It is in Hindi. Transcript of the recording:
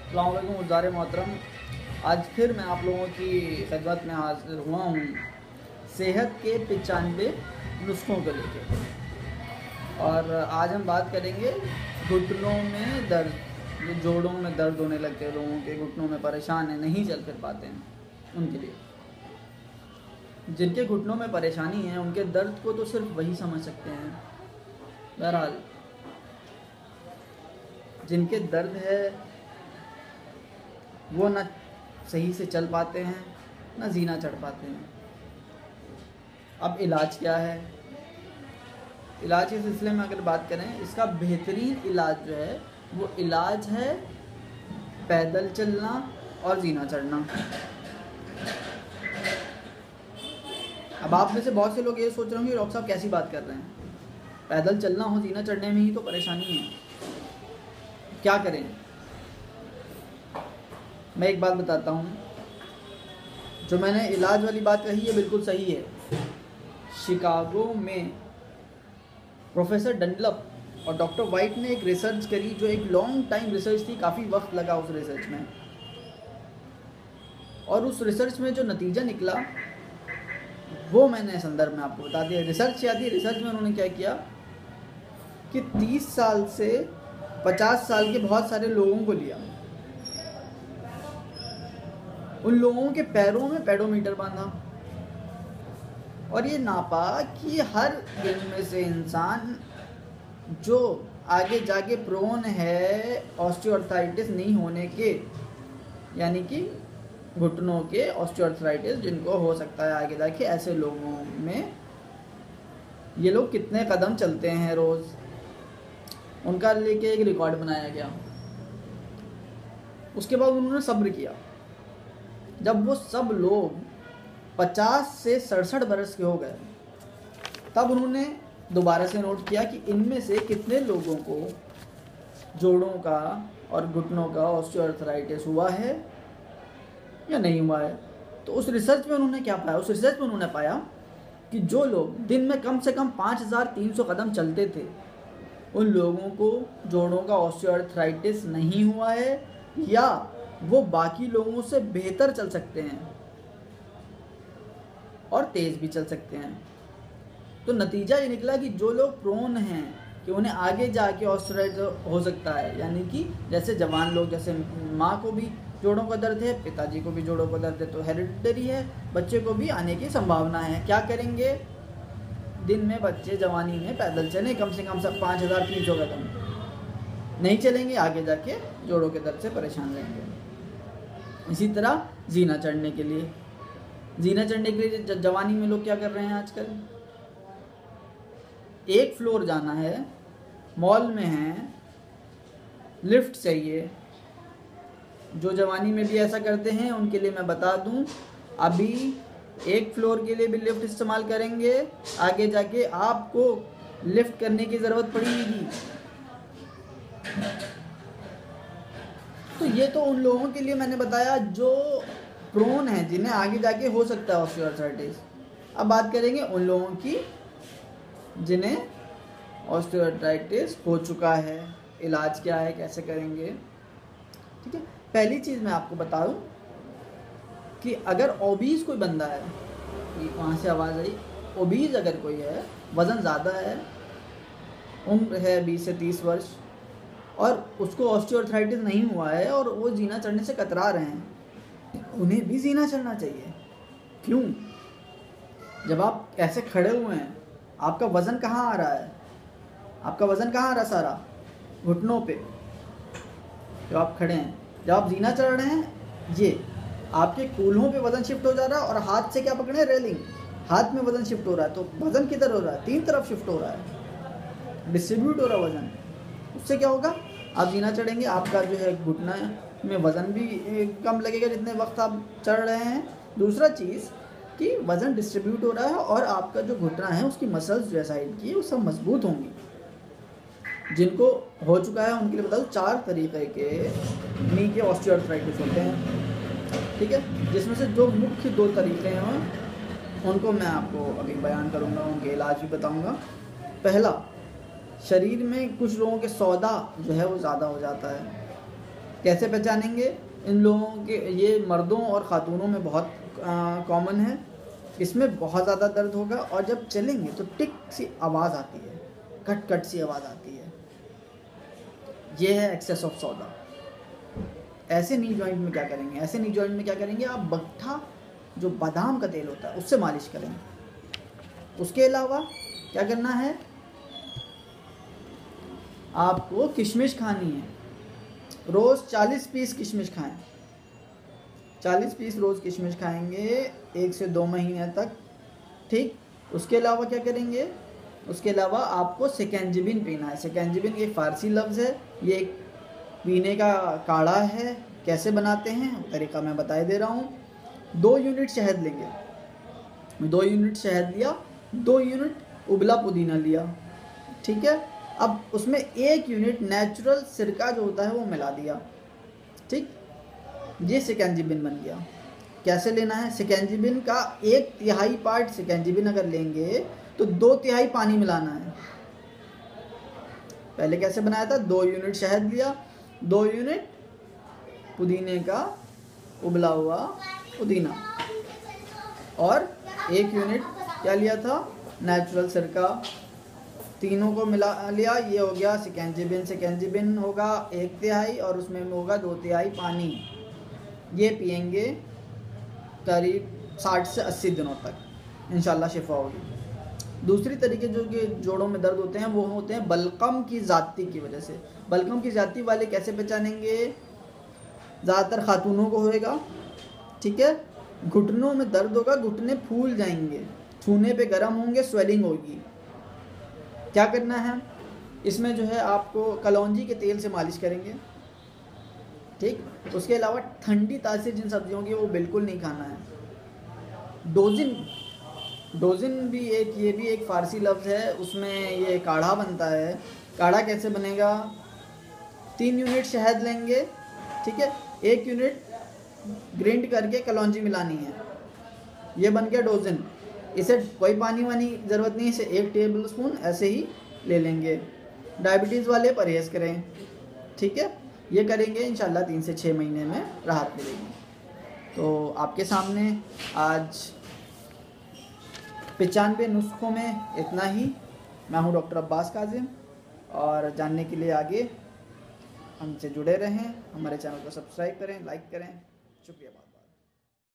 अस्सलाम वालेकुम उज़्ज़ारे मोहतरम। आज फिर मैं आप लोगों की खिदमत में हाजिर हुआ हूँ सेहत के 95 नुस्ख़ों को लेकर। और आज हम बात करेंगे घुटनों में दर्द, जो जोड़ों में दर्द होने लगते हैं, लोगों के घुटनों में परेशान है, नहीं चल फिर पाते हैं, उनके लिए। जिनके घुटनों में परेशानी है उनके दर्द को तो सिर्फ वही समझ सकते हैं। बहरहाल जिनके दर्द है वो ना सही से चल पाते हैं, ना जीना चढ़ पाते हैं। अब इलाज क्या है? इलाज के सिलसिले में अगर बात करें, इसका बेहतरीन इलाज जो है वो इलाज है पैदल चलना और जीना चढ़ना। अब आप में से बहुत से लोग ये सोच रहे होंगे डॉक्टर साहब कैसी बात कर रहे हैं, पैदल चलना हो जीना चढ़ने में ही तो परेशानी है, क्या करें? मैं एक बात बताता हूँ, जो मैंने इलाज वाली बात कही है बिल्कुल सही है। शिकागो में प्रोफेसर डनलप और डॉक्टर वाइट ने एक रिसर्च करी, जो एक लॉन्ग टाइम रिसर्च थी, काफ़ी वक्त लगा उस रिसर्च में। और उस रिसर्च में जो नतीजा निकला वो मैंने संदर्भ में आपको बता दिया। रिसर्च क्या थी? रिसर्च में उन्होंने क्या किया कि 30 साल से 50 साल के बहुत सारे लोगों को लिया, उन लोगों के पैरों में पेडोमीटर बांधा और ये नापा कि हर दिन में से इंसान जो आगे जाके प्रोन है ऑस्टियोआर्थराइटिस नहीं होने के, यानी कि घुटनों के ऑस्टियोआर्थराइटिस जिनको हो सकता है आगे जाके, ऐसे लोगों में ये लोग कितने कदम चलते हैं रोज़, उनका लेके एक रिकॉर्ड बनाया गया। उसके बाद उन्होंने सब्र किया। जब वो सब लोग 50 से 67 बरस के हो गए, तब उन्होंने दोबारा से नोट किया कि इनमें से कितने लोगों को जोड़ों का और घुटनों का ऑस्टियोआर्थराइटिस हुआ है या नहीं हुआ है। तो उस रिसर्च में उन्होंने क्या पाया? उस रिसर्च में उन्होंने पाया कि जो लोग दिन में कम से कम 5300 कदम चलते थे, उन लोगों को जोड़ों का ऑस्टियोआर्थराइटिस नहीं हुआ है, या वो बाकी लोगों से बेहतर चल सकते हैं और तेज़ भी चल सकते हैं। तो नतीजा ये निकला कि जो लोग प्रोन हैं कि उन्हें आगे जाके ऑस्टियोआर्थराइटिस हो सकता है, यानी कि जैसे जवान लोग, जैसे माँ को भी जोड़ों का दर्द है, पिताजी को भी जोड़ों का दर्द है, तो हेरिडिटरी है, बच्चे को भी आने की संभावना है। क्या करेंगे? दिन में बच्चे जवानी में पैदल चलें कम से कम 5300 कदम, नहीं चलेंगे आगे जाके जोड़ों के दर्द से परेशान रहेंगे। इसी तरह जीना चढ़ने के लिए जवानी में लोग क्या कर रहे हैं आजकल? एक फ्लोर जाना है, मॉल में है, लिफ्ट चाहिए। जो जवानी में भी ऐसा करते हैं उनके लिए मैं बता दूं, अभी एक फ्लोर के लिए भी लिफ्ट इस्तेमाल करेंगे, आगे जाके आपको लिफ्ट करने की ज़रूरत पड़ेगी। तो ये तो उन लोगों के लिए मैंने बताया जो प्रोन है, जिन्हें आगे जाके हो सकता है ऑस्टियोआर्थराइटिस। अब बात करेंगे उन लोगों की जिन्हें ऑस्टियोआर्थराइटिस हो चुका है। इलाज क्या है, कैसे करेंगे? ठीक है, पहली चीज़ मैं आपको बता दूं कि अगर ओबीज कोई बंदा है, वहाँ से आवाज़ आई, ओबीज अगर कोई है, वज़न ज़्यादा है, उम्र है 20 से 30 वर्ष, और उसको ऑस्टियोआर्थराइटिस नहीं हुआ है और वो जीना चढ़ने से कतरा रहे हैं, उन्हें भी जीना चढ़ना चाहिए। क्यों? जब आप ऐसे खड़े हुए हैं, आपका वज़न कहाँ आ रहा है? आपका वज़न कहाँ आ रहा है? सारा घुटनों पे। जब आप खड़े हैं, जब आप जीना चढ़ रहे हैं, ये आपके कूल्हों पे वज़न शिफ्ट हो जा रहा है, और हाथ से क्या पकड़े? रेलिंग, हाथ में वज़न शिफ्ट हो रहा है। तो वज़न किधर हो रहा है? 3 तरफ शिफ्ट हो रहा है, डिस्ट्रीब्यूट हो रहा है वज़न। उससे क्या होगा? आप जीना चढ़ेंगे, आपका जो है घुटना में वज़न भी कम लगेगा जितने वक्त आप चढ़ रहे हैं। दूसरा चीज़ कि वज़न डिस्ट्रीब्यूट हो रहा है और आपका जो घुटना है उसकी मसल्स जो है साइड की, वो सब मजबूत होंगी। जिनको हो चुका है उनके लिए बता दूँ, 4 तरीक़े के नी के ऑस्टियोआर्थराइटिस होते हैं, ठीक है, जिसमें से जो मुख्य 2 तरीक़े हैं उनको मैं आपको अभी बयान करूँगा, उनके इलाज भी बताऊँगा। पहला, शरीर में कुछ लोगों के सौदा जो है वो ज़्यादा हो जाता है, कैसे पहचानेंगे इन लोगों के? ये मर्दों और ख़ातूनों में बहुत कॉमन है। इसमें बहुत ज़्यादा दर्द होगा और जब चलेंगे तो टिक सी आवाज़ आती है, कट कट सी आवाज़ आती है। ये है एक्सेस ऑफ सोडा। ऐसे नी जॉइंट में क्या करेंगे? ऐसे नी जॉइंट में क्या करेंगे? आप बट्ठा, जो बादाम का तेल होता है, उससे मालिश करेंगे। उसके अलावा क्या करना है? आपको किशमिश खानी है। रोज़ 40 पीस किशमिश खाएं। 40 पीस रोज़ किशमिश खाएंगे 1 से 2 महीने तक, ठीक। उसके अलावा क्या करेंगे? उसके अलावा आपको सिकंजीबिन पीना है। सिकंजीबिन एक फ़ारसी लफ्ज़ है, ये एक पीने का काढ़ा है। कैसे बनाते हैं तरीका मैं बता दे रहा हूँ। 2 यूनिट शहद लेंगे, 2 यूनिट शहद लिया, 2 यूनिट उबला पुदीना लिया, ठीक है। अब उसमें 1 यूनिट नेचुरल सिरका जो होता है वो मिला दिया, ठीक। ये सिकंजीबिन बन गया। कैसे लेना है? सिकंजीबिन का 1/3 पार्ट सिकंजीबिन अगर लेंगे तो 2/3 पानी मिलाना है। पहले कैसे बनाया था? 2 यूनिट शहद लिया, 2 यूनिट पुदीने का उबला हुआ पुदीना, और 1 यूनिट क्या लिया था? नेचुरल सिरका। तीनों को मिला लिया, ये हो गया सिकंजीबिन। सिकंजीबिन होगा 1/3 और उसमें होगा 2/3 पानी। ये पियेंगे करीब 60 से 80 दिनों तक, इंशाल्लाह शिफा होगी। दूसरी तरीके जो कि जोड़ों में दर्द होते हैं वो होते हैं बलगम की ज़्यादती की वजह से। बलगम की ज़्यादती वाले कैसे पहचानेंगे? ज़्यादातर खातूनों को होएगा, ठीक है। घुटनों में दर्द होगा, घुटने फूल जाएंगे, छूने पे गर्म होंगे, स्वेलिंग होगी। क्या करना है? इसमें जो है आपको कलौंजी के तेल से मालिश करेंगे, ठीक। उसके अलावा ठंडी तासीर जिन सब्जियों की वो बिल्कुल नहीं खाना है। डोजिन भी ये भी एक फ़ारसी लफ्ज़ है, उसमें ये काढ़ा बनता है। काढ़ा कैसे बनेगा? 3 यूनिट शहद लेंगे, ठीक है, 1 यूनिट ग्राइंड करके कलौंजी मिलानी है। ये बन गया डोजिन। इसे कोई पानी वानी ज़रूरत नहीं, इसे 1 टेबल स्पून ऐसे ही ले लेंगे। डायबिटीज़ वाले परहेज़ करें, ठीक है। ये करेंगे इंशाल्लाह 3 से 6 महीने में राहत मिलेगी। तो आपके सामने आज 95 नुस्खों में इतना ही। मैं हूँ डॉक्टर अब्बास काजिम, और जानने के लिए आगे हमसे जुड़े रहें, हमारे चैनल को सब्सक्राइब करें, लाइक करें। शुक्रिया।